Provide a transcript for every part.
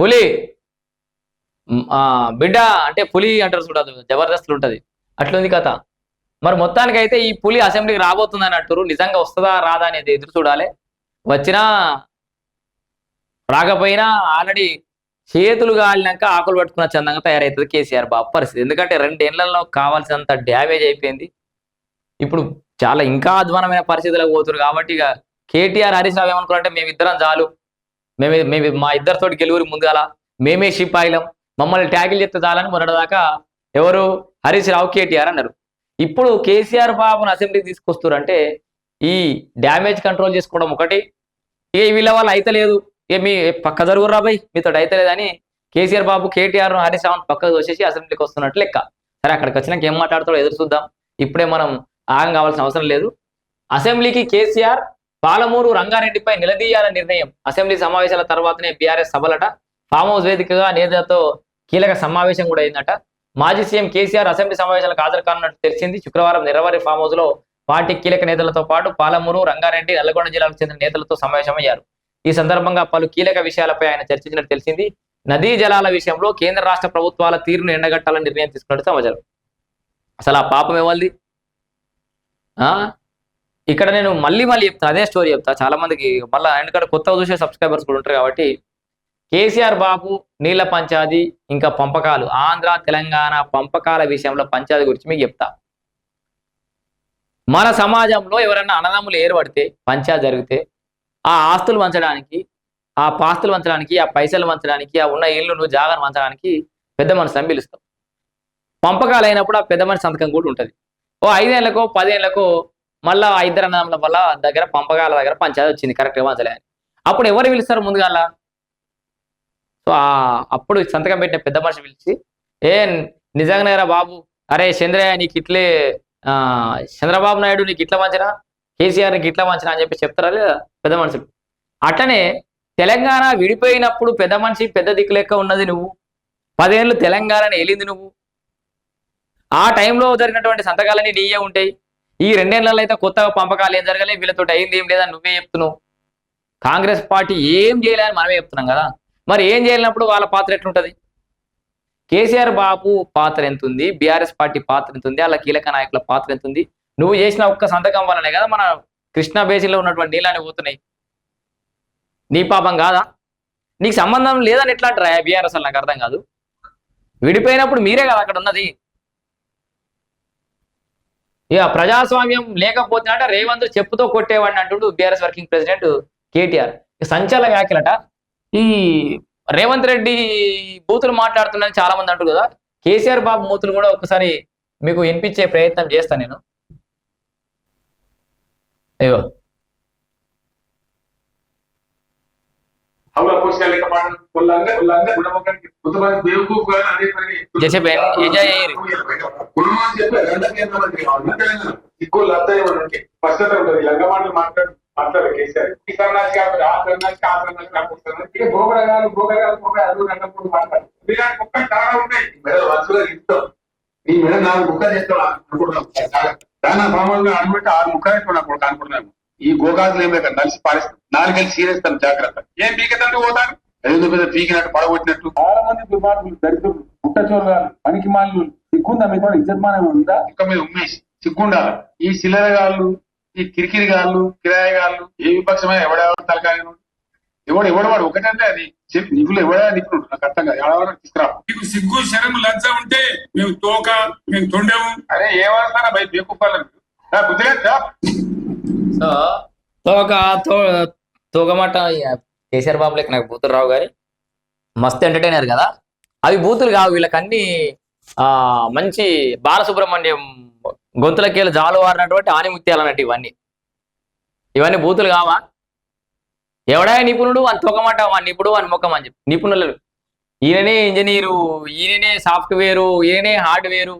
పులి బిడ్డ అంటే పులి అంటారు చూడదు, జబర్దస్తులు ఉంటది, అట్లుంది కథ. మరి మొత్తానికి అయితే ఈ పులి అసెంబ్లీకి రాబోతుందని అంటారు. నిజంగా వస్తుందా రాదా అనేది ఎదురు చూడాలి. వచ్చినా రాకపోయినా ఆల్రెడీ చేతులు గాలినాక ఆకులు పట్టుకున్న చందంగా తయారవుతుంది కేసీఆర్ బాబు పరిస్థితి. ఎందుకంటే 2 ఏళ్లలో కావాల్సినంత డ్యామేజ్ అయిపోయింది. ఇప్పుడు చాలా ఇంకా అధ్వానమైన పరిస్థితులకు పోతున్నారు. కాబట్టి ఇక కేటీఆర్ హరీష్ రావు ఏమనుకున్నారంటే మేమిద్దరం చాలు, మేము మా ఇద్దరితోటి గెలువురి ముందుగాల మేమే షిప్ ఆయిలం, మమ్మల్ని ట్యాకిల్ చేస్తే చాలని మొన్నటిదాకా ఎవరు హరీష్ రావు కేటీఆర్ అన్నారు. ఇప్పుడు కేసీఆర్ బాబును అసెంబ్లీకి తీసుకొస్తారంటే ఈ డ్యామేజ్ కంట్రోల్ చేసుకోవడం ఒకటి, ఇక వీళ్ళ వల్ల అయితే లేదు, ఇక మీ పక్క జరుగురు రాబాయ్ మీతో అయితే లేదని కేసీఆర్ బాబు కేటీఆర్ హరీష్ రావును పక్కకు వచ్చేసి అసెంబ్లీకి వస్తున్నట్టు లెక్క. సరే అక్కడికి వచ్చినాక ఏం మాట్లాడతాడో ఎదురు చూద్దాం. ఇప్పుడే మనం ఆగం కావాల్సిన అవసరం లేదు. అసెంబ్లీకి కేసీఆర్ పాలమూరు రంగారెడ్డిపై నిలదీయాలని నిర్ణయం. అసెంబ్లీ సమావేశాల తర్వాతనే బీఆర్ఎస్ సభలట. ఫామ్ హౌస్ వేదికగా నేతలతో కీలక సమావేశం కూడా అయిందట. మాజీ సీఎం కేసీఆర్ అసెంబ్లీ సమావేశాలకు హాజరు కానున్నట్టు తెలిసింది. శుక్రవారం నిరవరి ఫామ్ హౌస్ లో పార్టీ కీలక నేతలతో పాటు పాలమూరు, రంగారెడ్డి, నల్గొండ జిల్లాలకు చెందిన నేతలతో సమావేశమయ్యారు. ఈ సందర్భంగా పలు కీలక విషయాలపై ఆయన చర్చించినట్టు తెలిసింది. నదీ జలాల విషయంలో కేంద్ర రాష్ట్ర ప్రభుత్వాల తీరును ఎండగట్టాలని నిర్ణయం తీసుకున్నట్టు సమాచారం. అసలు ఆ పాపం ఎవరిది? ఇక్కడ నేను మళ్ళీ చెప్తా, అదే స్టోరీ చెప్తా. చాలా మందికి మళ్ళీ ఎందుకంటే కొత్తగా చూసే సబ్స్క్రైబర్స్ కూడా ఉంటారు కాబట్టి. కేసీఆర్ బాబు నీళ్ల పంచాది ఇంకా పంపకాలు, ఆంధ్ర తెలంగాణ పంపకాల విషయంలో పంచాది గురించి మీకు చెప్తా. మన సమాజంలో ఎవరైనా అన్నదమ్ములు ఏర్పడితే పంచాయతీ జరిగితే ఆ ఆస్తులు పంచడానికి, ఆ పాస్తులు పంచడానికి, ఆ పైసలు పంచడానికి, ఆ ఉన్న ఇల్లును జాగాను పంచడానికి పెద్ద మనిషిని పిలుస్తాం. పంపకాలు అయినప్పుడు ఆ పెద్ద మనిషి సంతకం కూడా ఉంటుంది. ఓ 5 ఏళ్లకో 10 ఏళ్లకో మళ్ళా ఆ ఇద్దరు అన్నదమ్ముల వల్ల దగ్గర పంపకాల దగ్గర పంచాయతీ వచ్చింది, కరెక్ట్గా పంచలే. అప్పుడు ఎవరు పిలుస్తారు ముందుగాల? సో అప్పుడు సంతకం పెట్టిన పెద్ద మనిషి పిలిచి, నిజంగానేరా బాబు, అరే చంద్రయ్య నీకు ఇట్లే చంద్రబాబు నాయుడు నీకు ఇట్లా మంచినా, కేసీఆర్ నీకు ఇట్లా మంచినా అని చెప్పి చెప్తారా లేదా పెద్ద మనుషులు. అట్లనే తెలంగాణ విడిపోయినప్పుడు పెద్ద మనిషి పెద్ద దిక్కు లెక్క ఉన్నది నువ్వు. 10 ఏళ్ళు తెలంగాణని వెళ్ళింది నువ్వు. ఆ టైంలో జరిగినటువంటి సంతకాలన్నీ నీయే ఉంటాయి. ఈ 2 ఏళ్లలో అయితే కొత్తగా పంపకాలు ఏం జరగలే, వీళ్ళతో అయింది ఏం లేదని నువ్వే చెప్తున్నావు. కాంగ్రెస్ పార్టీ ఏం చేయలేదని మనమే చెప్తున్నాం కదా. మరి ఏం చేయలేనప్పుడు వాళ్ళ పాత్ర ఎట్లుంటది? కేసీఆర్ బాబు పాత్ర ఎంత ఉంది, బీఆర్ఎస్ పార్టీ పాత్ర ఎంత ఉంది, వాళ్ళ కీలక నాయకుల పాత్ర ఎంత ఉంది? నువ్వు చేసిన ఒక్క సంతకం వల్లనే కదా మన కృష్ణా బేసిన్లో ఉన్నటువంటి నీళ్ళని పోతున్నాయి. నీ పాపం కాదా? నీకు సంబంధం లేదని ఎట్లా అంటారా బీఆర్ఎస్? నాకు అర్థం కాదు. విడిపోయినప్పుడు మీరే కదా అక్కడ ఉన్నది. ఇక ప్రజాస్వామ్యం లేకపోతే అంటే రేవంత్ చెప్పుతో కొట్టేవాడిని అంటుడు బీఆర్ఎస్ వర్కింగ్ ప్రెసిడెంట్ కేటీఆర్. సంచలన వ్యాఖ్యలట. ఈ రేవంత్ రెడ్డి బూతులు మాట్లాడుతున్నారని చాలా మంది అంటారు కదా. కేసీఆర్ బాబు మూతులు కూడా ఒకసారి మీకు వినిపించే ప్రయత్నం చేస్తాను నేను. అయ్యో మాట్లాడు కేసీఆర్ ఈ సన్నాసి కాబట్టి ఆ సన్నాసి ఆ సన్నాసి భోగరగాలు మాట్లాడు ఒక్క చాలా ఉంటాయి. మెడలు వరుసగా ఇస్తాం, ఈ మెడ 4 ముక్కలు చేస్తాం అనుకుంటున్నాం. దాని మామూలుగా అనుకుంటే 6 ముక్కలు వేసుకున్నాం అనుకుంటున్నాము. ఈ గోగాజులు ఏం లేక నలిసి పారేస్తాం, 4 కలిసి సీరేస్తాం. జాగ్రత్త. ఏం పీకెత్తంటే పోతాను పెద్ద పీకినట్టు పడగొట్టినట్టు. చాలా మంది దుర్మార్గులు, దరిద్రులు, పుట్టచోరుగాలు, పనికి మాలు సిగ్గుందా మీద ఇజ్జత్మానం ఉందా? ఇంకా మీద ఉమ్మేసి సిగ్గుండాలి. ఈ సిల్లరగాళ్ళు, ఈ కిరికిరిగాళ్ళు, కిరాయగాళ్ళు, ఏ విపక్షమైన ఎవడెవరు తలకాయ ఎవడవాడు ఒకటంటే అది నిధులు ఎవడా నిపుణుడు నాకు అర్థం కాదు. ఎవడెవరో తీసుకురా. నీకు సిగ్గు శరము లజ్జ ఉంటే మేము తోక మేము తొండేము. అరే ఏమన్నా భయ బేకుప్పాలను బుద్ధిలేదా? సో తోకమాట కేసీఆర్ బాబు లెక్క నాకు బూతులు రావు కానీ మస్తు ఎంటర్టైనర్ కదా. అవి బూతులు కావు, వీళ్ళకన్నీ మంచి బాలసుబ్రహ్మణ్యం గొంతులకేళ్ళు జాలు వారినటువంటి ఆనిముత్యాలు అన్నట్టు ఇవన్నీ బూతులు కావా? ఎవడా నిపుణుడు అని తొక్కమాట వాని నిపుణుడు అని ముఖం అని చెప్పి నిపుణులు. ఈయననే ఇంజనీరు, ఈయననే సాఫ్ట్వేరు, ఈయననే హార్డ్వేరు.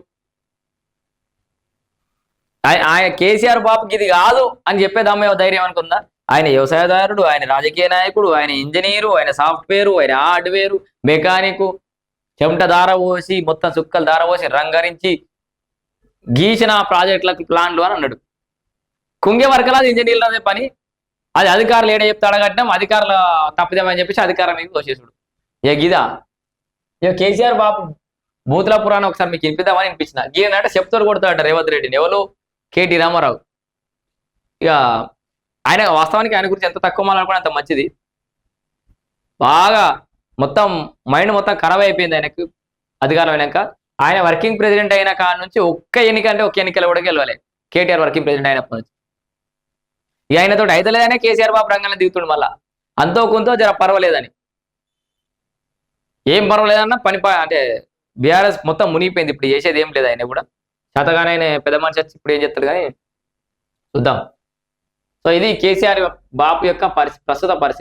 ఆయన కేసీఆర్ బాబుకి ఇది కాదు అని చెప్పేదమ్మే ధైర్యం అనుకుందా? ఆయన వ్యవసాయదారుడు, ఆయన రాజకీయ నాయకుడు, ఆయన ఇంజనీరు, ఆయన సాఫ్ట్వేరు, ఆయన హార్డ్వేరు, మెకానిక్, చెమట దార పోసి మొత్తం చుక్కలు దార పోసి రంగరించి గీసిన ప్రాజెక్టులకు ప్లాన్లు అని అన్నాడు. కుంగే వరకలాది ఇంజనీర్లు అదే పని. అది అధికారులు ఏడ చెప్తే అడగట్టడం, అధికారుల తప్పిదమని చెప్పేసి అధికారం మీద తోసేసుడు. ఇక గిదా ఇక కేసీఆర్ బాబు బూతుల పురాణం ఒకసారి మీకు వినిపిద్దామని వినిపించిన ఈయనంటే చెప్తాడు కొడతాడట రేవంత్ రెడ్డిని ఎవరు కేటీ రామారావు. ఇక ఆయన వాస్తవానికి ఆయన గురించి ఎంత తక్కువ మాట్లాడుకున్నా అంత మంచిది. బాగా మొత్తం మైండ్ మొత్తం ఖరాబ్ అయిపోయింది ఆయనకు అధికారం అయినాక. ఆయన వర్కింగ్ ప్రెసిడెంట్ అయిన కాడ నుంచి ఒక్క ఎన్నిక అంటే ఒక్క ఎన్నికలు కూడా గెలవాలి కేటీఆర్ వర్కింగ్ ప్రెసిడెంట్ అయినప్పటి నుంచి. ఇక ఆయనతో అయితలేదనే కేసీఆర్ బాబు రంగంలో దిగుతుండు మళ్ళా అంతో కొంత జర పర్వాలేదని. ఏం పర్వాలేదన్నా పని అంటే బీఆర్ఎస్ మొత్తం మునిగిపోయింది. ఇప్పుడు చేసేది ఏం లేదు ఆయన కూడా శాతగానే ఆయన పెద్ద మనిషి వచ్చి ఇప్పుడు ఏం చేస్తాడు కానీ చూద్దాం. సో ఇది కేసీఆర్ బాబు యొక్క ప్రస్తుత పరిస్థితి.